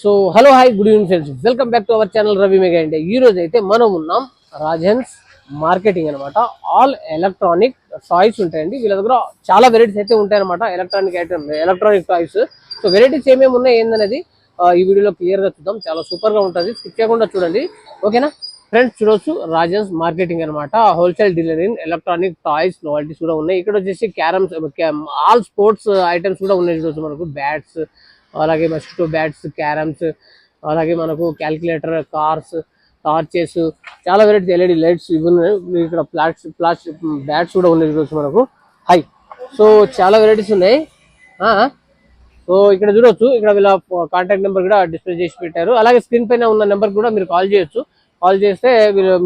So hello hi good evening friends, welcome back to our channel Ravi mega India. ఈ రోజు అయితే మనం ఉన్నాం రాజన్స్ మార్కెటింగ్ అనమాట. ఆల్ ఎలక్ట్రానిక్ టాయ్స్ ఉంటాయండి వీళ్ళ దగ్గర. చాలా వెరైటీస్ అయితే ఉంటాయన్నమాట, electronic item, electronic toys. So varieties ఏమేమి ఉన్నాయి ఏందనేది ఈ వీడియోలో క్లియర్ గా చూద్దాం. చాలా సూపర్ గా ఉంటుంది, స్కిప్ చేయకుండా చూడండి, ఓకేనా ఫ్రెండ్స్. చూడొచ్చు రాజన్స్ మార్కెటింగ్ అనమాట, wholesale dealer in electronic toys, novelties కూడా ఉన్నాయి. ఇక్కడ వచ్చేసి క్యారమ్స్, ఆల్ స్పోర్ట్స్ ఐటమ్స్ కూడా ఉన్నాయి. చూడొచ్చు మనకు బ్యాట్స్, అలాగే మస్కిటో బ్యాట్స్, క్యారమ్స్, అలాగే మనకు క్యాల్కులేటర్, కార్స్, టార్చెస్, చాలా వెరైటీస్, ఎల్ఈడి లైట్స్ ఇవి ఉన్నాయి. ఇక్కడ ప్లాస్టిక్ బ్యాట్స్ కూడా ఉన్నాయి చూడొచ్చు మనకు. హై, సో చాలా వెరైటీస్ ఉన్నాయి. సో ఇక్కడ చూడొచ్చు, ఇక్కడ వీళ్ళ కాంటాక్ట్ నెంబర్ కూడా డిస్ప్లే చేసి పెట్టారు. అలాగే స్క్రీన్ పైన ఉన్న నెంబర్ కూడా మీరు కాల్ చేయొచ్చు. కాల్ చేస్తే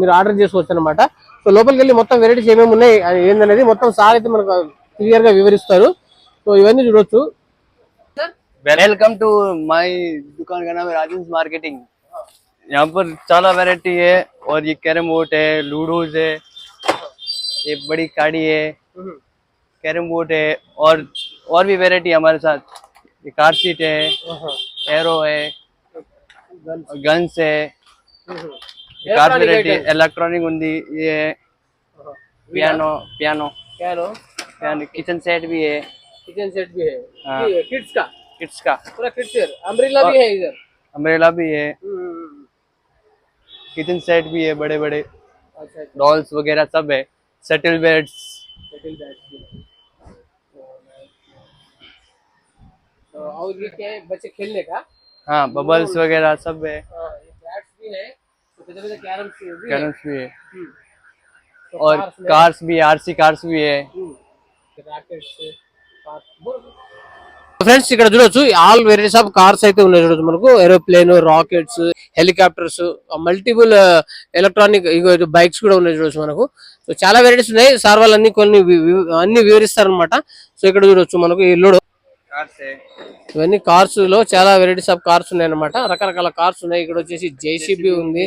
మీరు ఆర్డర్ చేసుకోవచ్చు అనమాట. సో లోపలికి వెళ్ళి మొత్తం వెరైటీస్ ఏమేమి ఉన్నాయి ఏందనేది మొత్తం సార్ అయితే మనకు క్లియర్ గా వివరిస్తారు. సో ఇవన్నీ చూడొచ్చు. वेलकम टू माय दुकान का नाम है राजन्स मार्केटिंग। यहाँ पर चाला वैरायटी है और ये कैरम बोर्ड है, लूडोज है, ये बड़ी काड़ी है, कैरम बोर्ड है और भी वैरायटी हमारे साथ। ये कार सीट है, एरो है, गन्स है, कार वैरायटी इलेक्ट्रॉनिक उंदी, ये piano piano piano kitchen set भी है। किचन सेट भी है, किड्स का पूरा किड्स है। अम्ब्रेला भी है इधर, अम्ब्रेला भी है, किचन सेट भी है, बड़े बड़े डॉल्स वगैरह सब है, सेटल बेड्स और ये क्या है, बच्चे खेलने का? हाँ, बबल्स वगैरह सब है। ये बैट्स भी है, तो कैरम्स भी है तो और कार्स भी, आरसी कार्स भी है। ఫ్రెండ్స్ ఇక్కడ చూడొచ్చు, ఆల్ వెరైటీస్ ఆఫ్ కార్స్ అయితే ఉన్నాయి. చూడొచ్చు మనకు aeroplane, rockets, helicopters, multiple electronic bikes కూడా ఉన్నాయి. చూడొచ్చు మనకు. సో చాలా వెరైటీస్ ఉన్నాయి. సార్ వాళ్ళు అన్ని వివరిస్తారు అనమాట. సో ఇక్కడ చూడొచ్చు మనకు ఈ లోడ్ ఇవన్నీ కార్స్ లో చాలా వెరైటీస్ ఆఫ్ కార్స్ ఉన్నాయి అనమాట. రకరకాల కార్స్ ఉన్నాయి. ఇక్కడ వచ్చేసి జేసీబీ ఉంది,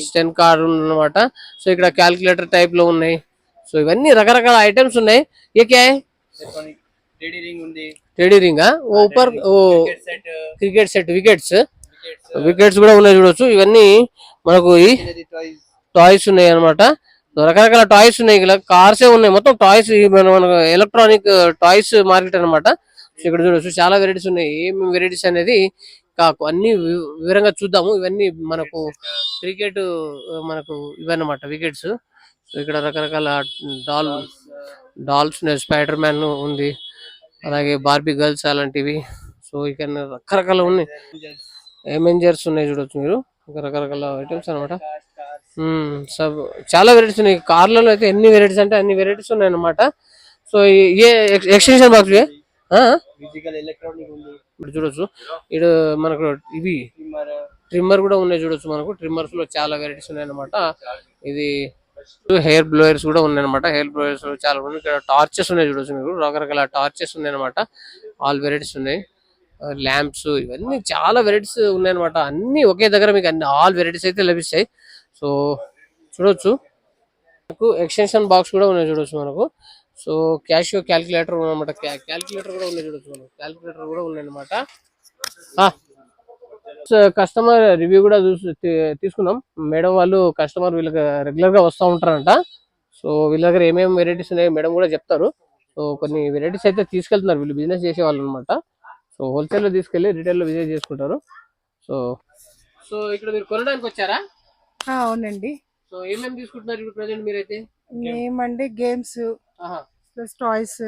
స్టెన్ కార్ ఉంది అనమాట. సో ఇక్కడ క్యాల్కులేటర్ టైప్ లో ఉన్నాయి. సో ఇవన్నీ రకరకాల ఐటమ్స్ ఉన్నాయి. ఏ క్యా హై? टेडी रिंग ऊपर क्रिकेट सेट వికెట్స్ కూడా ఉన్నాయి. చూడొచ్చు ఇవన్నీ మనకు టాయ్స్ ఉన్నాయి అనమాట. రకరకాల టాయ్స్ ఉన్నాయి. ఇలా కార్సే ఉన్నాయి, మొత్తం టాయ్స్. మనకు ఎలక్ట్రానిక్ టాయ్స్ మార్కెట్ అనమాట. ఇక్కడ చూడొచ్చు చాలా వెరైటీస్ ఉన్నాయి. ఏమేమి వెరైటీస్ అనేది అన్ని వివరంగా చూద్దాము. ఇవన్నీ మనకు క్రికెట్, మనకు ఇవన్నమాట వికెట్స్. ఇక్కడ రకరకాల డాల్స్ ఉన్నాయి, స్పైడర్ మ్యాన్ ఉంది, అలాగే బార్బీ గర్ల్స్ అలాంటివి. సో ఇక్కడ రకరకాల ఉన్నాయి, అవెంజర్స్ ఉన్నాయి. చూడొచ్చు మీరు, రకరకాల ఐటమ్స్ అనమాట. చాలా వెరైటీస్ ఉన్నాయి. కార్లలో అయితే ఎన్ని వెరైటీస్ అంటే అన్ని వెరైటీస్ ఉన్నాయి అనమాట. సో ఏ ఎక్స్టెన్షన్ బాక్స్ ఇప్పుడు చూడొచ్చు. ఇక్కడ మనకు ఇవి ట్రిమ్మర్ కూడా ఉన్నాయి. చూడొచ్చు మనకు ట్రిమ్మర్స్ లో చాలా వెరైటీస్ ఉన్నాయి అనమాట. ఇది హెయిర్ బ్లోయర్స్ కూడా ఉన్నాయి అనమాట. హెయిర్ బ్లోయర్స్ చాలా ఉన్నాయి. ఇక్కడ టార్చెస్ ఉన్నాయి. చూడొచ్చు మీరు, రకరకాల టార్చెస్ ఉన్నాయి అనమాట. ఆల్ వెరైటీస్ ఉన్నాయి. ల్యాంప్స్, ఇవన్నీ చాలా వెరైటీస్ ఉన్నాయి అనమాట. అన్ని ఒకే దగ్గర మీకు అన్ని ఆల్ వెరైటీస్ అయితే లభిస్తాయి. సో చూడొచ్చు మనకు ఎక్స్టెన్షన్ బాక్స్ కూడా ఉన్నాయి. చూడొచ్చు మనకు. సో క్యాషియో క్యాల్కులేటర్ అనమాట. క్యాల్కులేటర్ కూడా ఉన్నాయి. చూడొచ్చు మనకు క్యాల్కులేటర్ కూడా ఉన్నాయి అనమాట. కస్టమర్ రివ్యూ కూడా తీసుకున్నాం. మేడం వాళ్ళు కస్టమర్ వీళ్ళకి రెగ్యులర్ గా వస్తూ ఉంటారంట. సో వీళ్ళ దగ్గర ఏమేమి వెరైటీస్ ఉన్నాయి మేడం కూడా చెప్తారు. సో కొన్ని వెరైటీస్ అయితే తీసుకెళ్తున్నారు వీళ్ళు, బిజినెస్ చేసే వాళ్ళు అనమాట. సో హోల్సేల్ లో తీసుకెళ్లి రిటైల్ లో బిజినెస్ చేసుకుంటారు. సో సో ఇక్కడ మీరు కొనడానికి వచ్చారా? అవునండి. సో ఏమేమి తీసుకుంటున్నారు ఇప్పుడు ప్రెసెంట్ మీరైతే? మేమండి గేమ్స్ ప్లస్ టాయ్స్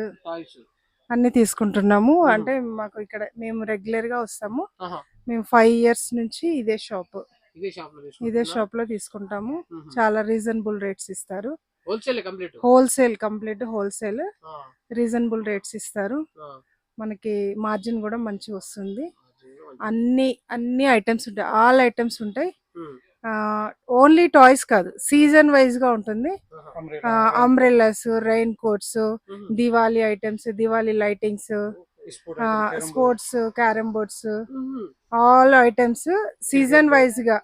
అన్ని తీసుకుంటున్నాము. అంటే మాకు ఇక్కడ మేము రెగ్యులర్ గా వస్తాము. మేము 5 years నుంచి ఇదే షాప్ లో తీసుకుంటాము. చాలా రీజనబుల్ రేట్స్ ఇస్తారు. Wholesale complete wholesale reasonable rates ఇస్తారు. మనకి మార్జిన్ కూడా మంచిగా వస్తుంది. అన్ని ఐటమ్స్ ఉంటాయి, ఆల్ ఐటమ్స్ ఉంటాయి. ఓన్లీ టాయ్స్ కాదు, సీజన్ వైజ్ గా ఉంటుంది. Umbrellas, rain coats, Diwali items, Diwali lightings, sports, carrom boards, all items season wise గా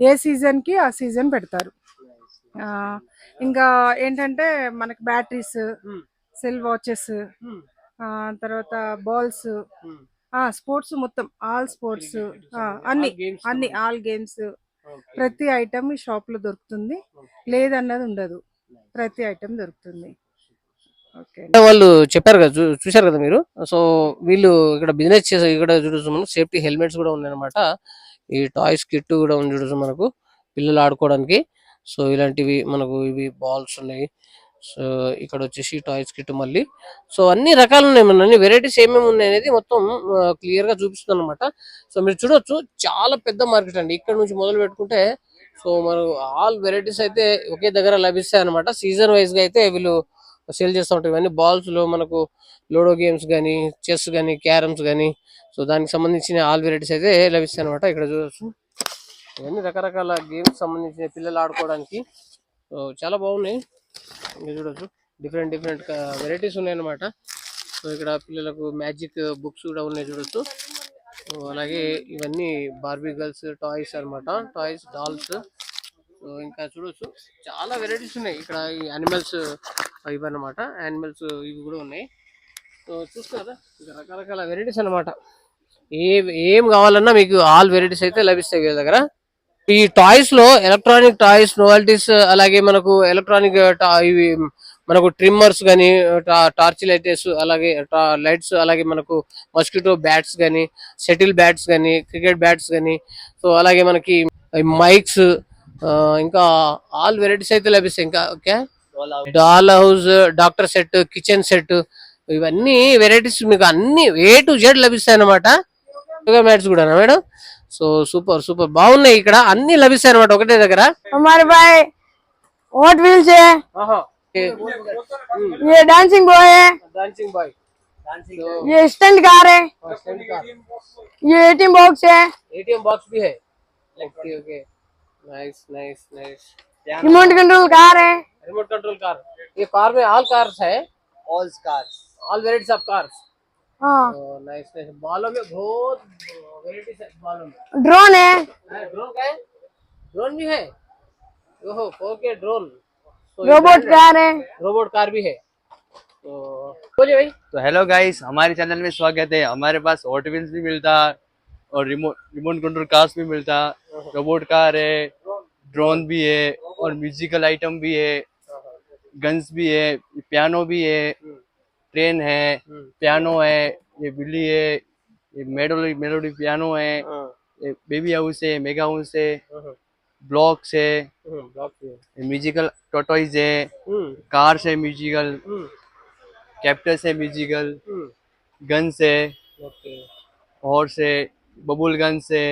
ఏ సీజన్ కి ఆ సీజన్ పెడతారు. ఇంకా ఏంటంటే మనకి బ్యాటరీస్, సెల్ వాచెస్, తర్వాత బాల్స్ స్పోర్ట్స్ మొత్తం ఆల్ స్పోర్ట్స్ అన్ని games అన్ని ఆల్ గేమ్స్ ప్రతి ఐటమ్ ఈ షాప్ లో దొరుకుతుంది, లేదన్నది ఉండదు, ప్రతి ఐటమ్ దొరుకుతుంది. ఓకే. వాళ్ళు చెప్పారు కదా, చూశారు కదా మీరు. సో వీళ్ళు ఇక్కడ బిజినెస్ చేసే, ఇక్కడ చూడొచ్చు మనం సేఫ్టీ హెల్మెట్స్ కూడా ఉన్నాయన్నమాట. ఈ టాయ్స్ కిట్ కూడా ఉంది చూడొచ్చు మనకు, పిల్లలు ఆడుకోవడానికి. సో ఇలాంటివి మనకు ఇవి బాల్స్ ఉన్నాయి. సో ఇక్కడ వచ్చేసి టాయ్స్ కిట్ మళ్ళీ. సో అన్ని రకాలు ఉన్నాయి, మన అన్ని వెరైటీస్ ఏమేమి ఉన్నాయి అనేది మొత్తం క్లియర్ గా చూపిస్తుంది అనమాట. సో మీరు చూడొచ్చు, చాలా పెద్ద మార్కెట్ అండి. ఇక్కడ నుంచి మొదలు పెట్టుకుంటే సో మనకు ఆల్ వెరైటీస్ అయితే ఒకే దగ్గర లభిస్తాయి అనమాట. సీజన్ వైజ్ గా అయితే వీళ్ళు సేల్ చేస్తూ ఉంటారు. ఇవన్నీ బాల్స్ లో మనకు లూడో గేమ్స్ కానీ, చెస్ కానీ, క్యారమ్స్ కానీ, సో దానికి సంబంధించిన ఆల్ వెరైటీస్ అయితే లభిస్తాయి అనమాట. ఇక్కడ చూడొచ్చు, ఇవన్నీ రకరకాల గేమ్స్ సంబంధించిన పిల్లలు ఆడుకోవడానికి. సో చాలా బాగున్నాయి. ఇంకా చూడొచ్చు, డిఫరెంట్ డిఫరెంట్ వెరైటీస్ ఉన్నాయి అనమాట. సో ఇక్కడ పిల్లలకు మ్యాజిక్ బుక్స్ కూడా ఉన్నాయి చూడొచ్చు. సో అలాగే ఇవన్నీ బార్బీ గర్ల్స్ టాయ్స్ అన్నమాట, టాయ్స్ డాల్స్. సో ఇంకా చూడొచ్చు, చాలా వెరైటీస్ ఉన్నాయి ఇక్కడ. ఈ యానిమల్స్ ఇవన్నమాట, యానిమల్స్ ఇవి కూడా ఉన్నాయి. సో చూస్తున్నారా, ఇంకా రకరకాల వెరైటీస్ అన్నమాట. ఏం కావాలన్నా మీకు ఆల్ వెరైటీస్ అయితే లభిస్తాయి వీళ్ళ దగ్గర. ఈ టాయ్స్ లో ఎలక్ట్రానిక్ టాయ్స్, నోవెల్టీస్, అలాగే మనకు ఎలక్ట్రానిక్ ఇవి మనకు ట్రిమ్మర్స్ కానీ, టార్చ్ లైట్స్, అలాగే లైట్స్, అలాగే మనకు మస్కిటో బ్యాట్స్ కానీ, షటిల్ బ్యాట్స్ కానీ, క్రికెట్ బ్యాట్స్ కానీ, సో అలాగే మనకి మైక్స్, ఇంకా ఆల్ వెరైటీస్ అయితే లభిస్తాయి. ఇంకా okay, doll house, doctor set, kitchen set, ఇవన్నీ వెరైటీస్ మీకు అన్ని A to Z లభిస్తాయి అనమాట. మ్యాట్స్ కూడా మేడం. సో సూపర్ సూపర్ బాగున్నాయి, ఇక్కడ అన్ని లభిస్తాయి అనమాట ఒకటే దగ్గర. हमारे भाई हॉट व्हील्स है, ये डांसिंग बॉय है, డాన్సింగ్ బాయ్, ये स्टंट कार है, ये एटीएम बॉक्स है, ATM बॉक्स भी है. Okay okay, nice nice nice. Remote control car है, रिमोट कंट्रोल कार. ये कार में ऑल कार्स है, all cars, all varieties of cars. हाँ नाइस नाइस. बालों में बहुत वेराइटीज है, बालों में. ड्रोन है, ड्रोन का है, ड्रोन भी है. ओहो 4K ड्रोन. रोबोट कार है, रोबोट कार भी है. तो बोलिए भाई. तो हेलो गाइस, हमारे चैनल में स्वागत है. हमारे पास हॉट व्हील्स भी मिलता और रिमोट कंट्रोल कार्स भी मिलता, रोबोट कार है, ड्रोन भी है और म्यूजिकल आइटम भी है, गन्स भी है, पियानो भी है, ट्रेन है, पियानो है, ये बिल्ली है, ये मेलोडी पियानो है, ये बेबी हाउस है, मेगा हाउस है, ब्लॉक्स है, म्यूजिकल टॉटॉइज है, कार्स है म्यूजिकल, कैप्टस है म्यूजिकल, गन्स है, हॉर्स है, बबुल गन्स है,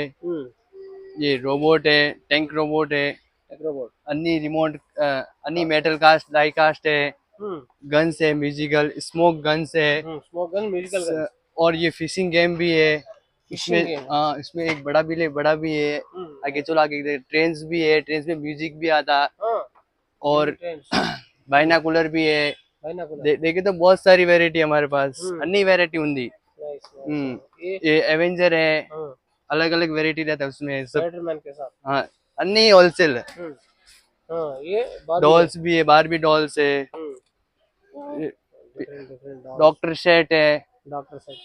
ये रोबोट है, टैंक रोबोट है, रोबोट. अन्नी रिमोट, अन्नी मेटल कास्ट, डाई कास्ट है, गन्स है म्यूजिकल, स्मोक गन्स है, स्मोक गन, म्यूजिकल गन. और ये फिशिंग गेम भी है. Fishing इसमें game. हाँ, इसमें एक बड़ा भी है. आगे चलो आगे, ट्रेन्स भी है, ट्रेन्स में म्यूजिक भी आता, और बाइनाकुलर भी है. देखे तो बहुत सारी वेराइटी हमारे पास, अन्नी वेराइटी उंदी. ये एवेंजर है, अलग अलग वेराइटी रहता है उसमें सब. स्पाइडरमैन के साथ. हाँ, अन्नी होलसेल. ये डॉल्स भी है, बारबी डॉल्स है, डॉक्टर सेट है, डॉक्टर सेट.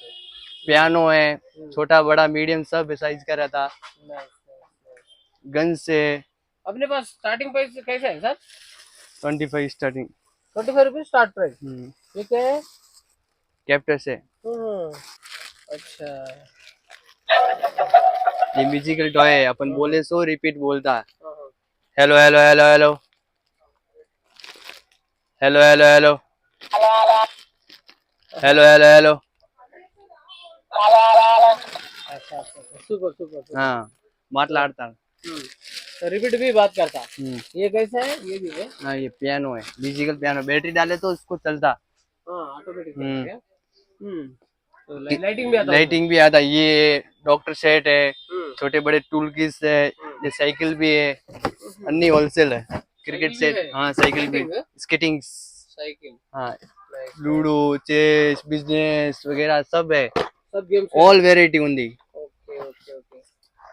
पियानो है, छोटा बड़ा मीडियम सब साइज का रहता, गन से. अपने पास स्टार्टिंग प्राइस कैसे है sir? 25 starting. 25 rupees start price. ये क्या है? कैप्टर से. अच्छा. ये म्यूजिकल टॉय है, अपन बोले सो रिपीट बोलता. Hello hello hello hello hello hello hello hello hello hello. अच्छा सुपर सुपर. हाँ, माटलाड़ता. रिपीट भी बात करता. ये कैसा है? ये भी है. हाँ, ये पियानो है, म्यूजिकल पियानो. बैटरी डाले तो उसको चलता. ऑटोमेटिक. तो लाइटिंग भी आता. लाइटिंग भी आता. ये डॉक्टर सेट है, छोटे बड़े टूल किट्स है, ये साइकिल भी है, अन्नी होलसेल है. क्रिकेट भी सेट, है? हाँ साइकिल भी, Skating है? Skating, cycle. हाँ लूडो, चेस, बिजनेस वगैरह सब है. सब गेम्स. ऑल वेराइटी उंदी. Okay okay okay.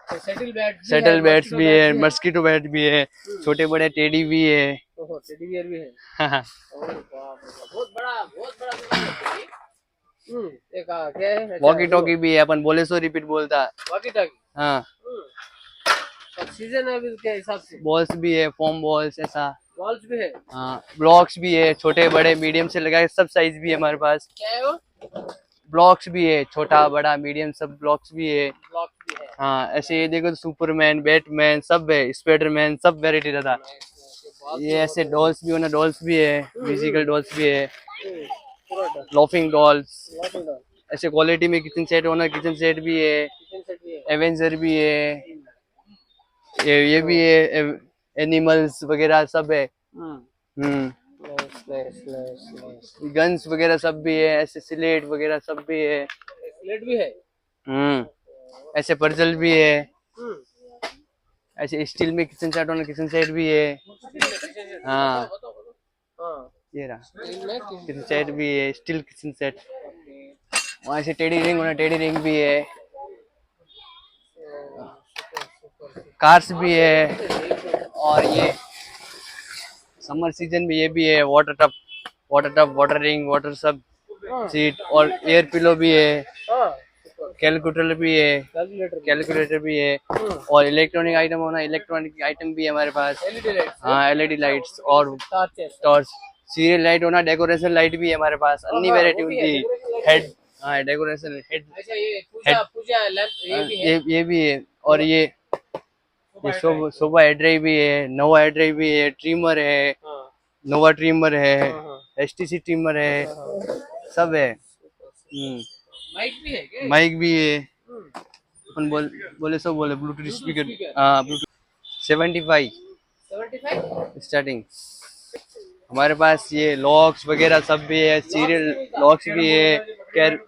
तो सेटल बैट्स. सेटल बैट्स भी है, मस्कीटो बैट भी है, छोटे बड़े टेडी भी है. ओहो टेडी बियर भी है. हाँ, ओह बाप रे, बहुत बड़ा दुकान है ये. एक क्या है? वॉकी टॉकी भी है, अपन बोले सो रिपीट बोलता है। Walkie talkie. हाँ, और सीजन है अभी के हिसाब से। बॉल्स भी है, फोम बॉल्स ऐसा। वॉल्स भी है। हाँ, ब्लॉक्स भी है, छोटे बड़े मीडियम से लगा के सब साइज भी है हमारे पास। क्या है वो? ब्लॉक्स भी है, छोटा बड़ा मीडियम सब ब्लॉक्स भी है। ब्लॉक भी है। हाँ, ऐसे ये देखो तो सुपरमैन, बैटमैन सब है, स्पाइडरमैन सब वेराइटी रहता। ये ऐसे डॉल्स भी होना, डॉल्स भी है, म्यूजिकल डॉल्स भी है, लॉफिंग डॉल्स। ऐसे क्वालिटी में किचन सेट होना, किचन सेट भी है, किचन सेट भी है। एवेंजर भी है, ये भी है, एनिमल्स वगैरह सब है। नाइस। गन्स वगैरह सब भी है, ऐसे स्लेट वगैरह सब भी है। स्लेट भी है। ऐसे पर्जल भी है, हम्म। ऐसे स्टील में किचन सेट होना, किचन सेट भी है। हाँ, हाँ। ये रहा स्टील में किचन सेट भी है, स्टील किचन सेट। वहाँ से टेडी रिंग होना, टेडी रिंग भी है, कार्स भी है। और ये समर सीजन में ये भी है, water tub, water ring, water सब सीट, और एयर पिलो भी है, हाँ। कैलकुलेटर भी है, कैलकुलेटर। कैलकुलेटर भी है। और इलेक्ट्रॉनिक आइटम होना, इलेक्ट्रॉनिक आइटम भी है हमारे पास। LED lights. हाँ, एलईडी लाइट्स और टॉर्चेस। टॉर्च, सीरियल लाइट होना, डेकोरेशन लाइट भी है हमारे पास, अन्नी हाँ, वेरायटी वो भी है, होती decoration light हेड। भी है। हाँ, डेकोरेशन हेड, अच्छा ये पूजा लैंप ये भी है। ये भी है। और ये शोभा हेड ड्राइव भी है, नोवा हेड ड्राइव भी है, ट्रिमर है, हाँ। नोवा ट्रिमर है, हाँ। एसटीसी ट्रिमर है, सब है। माइक भी है क्या? माइक भी है, अपन बोले सब बोले, ब्लूटूथ स्पीकर। हाँ, ब्लूटूथ 75 75। स्टार्टिंग। हमारे पास ये लॉक्स वगैरह सब भी है, सीरियल लॉक्स भी है, कैर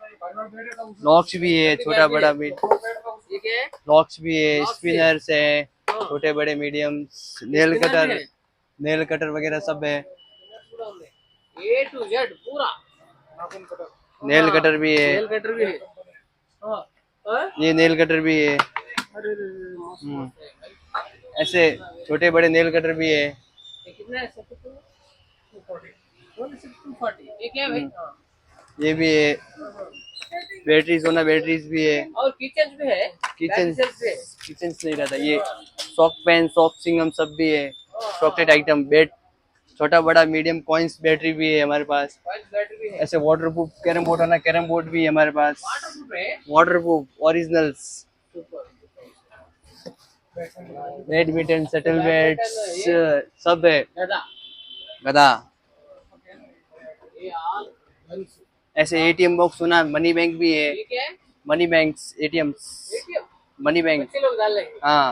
लॉक्स भी है, छोटा बड़ा भी ये क्या है? लॉक्स भी है, स्पिनर्स है, छोटे बड़े मीडियम, नेल कटर वगैरह सब है। A to Z पूरा। नेल कटर भी है, नेल कटर भी है। हाँ। हाँ? ये नेल कटर भी है। अरे मस्त है। ऐसे छोटे बड़े नेल कटर भी है। ये कितना है? 240। ये क्या है भाई? हाँ। ये भी है, बैटरीज होना, बैटरीज भी है। और किचन भी है। किचन बैटरी सेल्स भी है। किचन नहीं रहता। ये सॉफ्ट पेन, सॉफ्ट सिंगम सब भी है, चॉकलेट आइटम, बेड, छोटा बड़ा मीडियम कॉइन्स बैटरी भी है हमारे पास। बैटरी भी है। ऐसे वाटर प्रूफ कैरम बोर्ड होना, कैरम बोर्ड भी है हमारे पास, वाटरप्रूफ है। Water proof originals. Badminton, shuttle bats सब है। गदा। गदा। ये ऑल गन्स। ऐसे एटीएम बॉक्स होना, मनी बैंक भी है, ये क्या है? Money banks, ATMs, ATM। Money bank. बच्चे लोग डाल लेंगे। हाँ,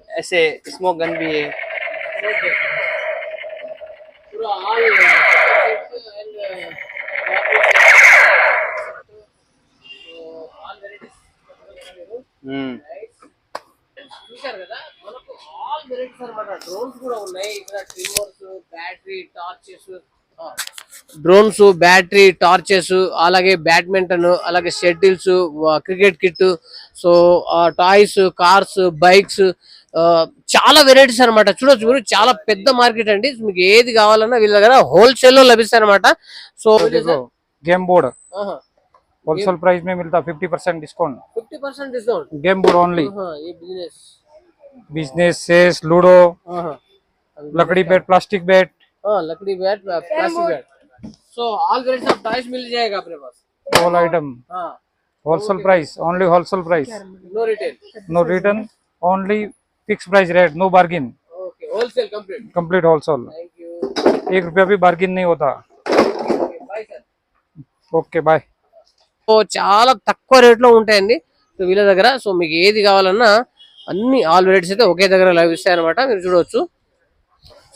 ऐसे स्मोक गन भी है। Okay. पूरा ऑल एंड ఆల్ వెరైటీస్ చూశారు కదా మనకు ఆల్ వెరైటీస్ అన్నమాట. డ్రోన్స్ కూడా ఉన్నాయి ఇక్కడ, trimmers, battery torches, drones, battery torches, అలాగే బ్యాడ్మింటన్, అలాగే shuttles, cricket kit, so toys, cars, bikes, చాలా వెరైటీస్ అన్నమాట. చూడొచ్చు మీరు, చాలా పెద్ద మార్కెట్ అండి. మీకు ఏది కావాలన్నా వీళ్ళ దగ్గర హోల్సేల్ లో లభిస్తాయి అనమాట. సో देखो गेम बोर्ड होलसेल प्राइस में मिलता 50% discount 50% discount. Game board only ये बिजनेस। बिजनेस सेस लूडो लकड़ी बैट प्लास्टिक बैट हाँ, लकड़ी bat, plastic bat, so all varieties of toys मिल जाएगा अपने पास। ऑल आइटम हाँ, wholesale price only wholesale price no retail. No return only fix price rate no bargain okay, wholesale complete. Complete wholesale thank you. 1 रुपया भी bargain नहीं होता bye sir. Okay bye so చాలా తక్కువ రేట్లో ఉంటాయండి సో వీళ్ళ దగ్గర. సో మీకు ఏది కావాలన్నా అన్ని ఆల్ వెరైటీస్ అయితే ఒకే దగ్గర లభిస్తాయి అనమాట, మీరు చూడవచ్చు.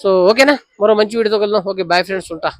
సో ఓకేనా, మరో మంచి వీడియోతో కలుద్దాం. ఓకే, బాయ్ ఫ్రెండ్స్, ఉంటా.